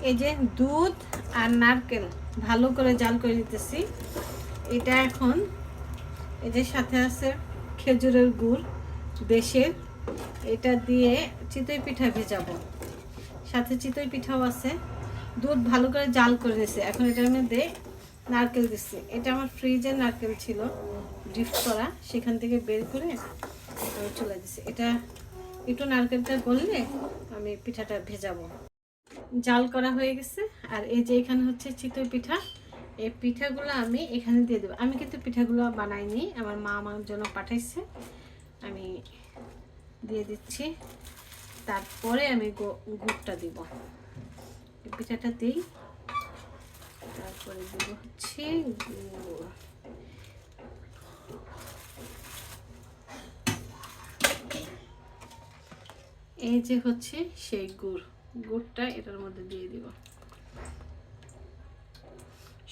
এই যে দুধ আর নারকেল ভালো করে জাল করে দিতেছি। এটা এখন এই যে সাথে আছে খেজুরের গুড় দেশের, এটা দিয়ে চিতই পিঠা ভেজাবো। সাথে চিতই পিঠাও আছে। দুধ ভালো করে জাল করে দিয়েছে, এখন এটার মধ্যে নারকেল দিচ্ছি। এটা আমার ফ্রিজে নারকেল ছিল ড্রিফট করা, সেখান থেকে বের করে আমি চলে দিচ্ছি। এটা একটু নারকেলটা গললে আমি পিঠাটা ভেজাবো। জাল করা হয়ে গেছে। আর এই যে এখানে হচ্ছে চিতই পিঠা, এই পিঠাগুলো আমি এখানে দিয়ে দেবো। আমি কিন্তু পিঠাগুলো বানাইনি, আমার মা আমার জন্য পাঠাইছে, আমি দিয়ে দিচ্ছি। তারপরে আমি গুড়টা দিব, পিঠাটা দিই, তারপরে দিব হচ্ছে গুড়। এই যে হচ্ছে সেই গুড়টা এটার মধ্যে দিয়ে দিব,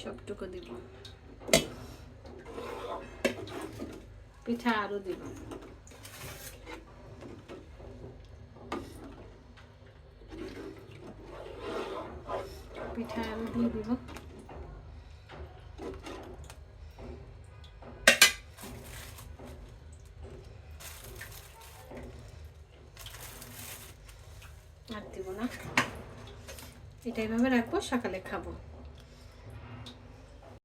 সবটুকু দিব। পিঠা আরো দিব, পিঠা আরো দিয়ে দিব। আর দিব না, এটা এইভাবে রাখবো, সকালে খাবো।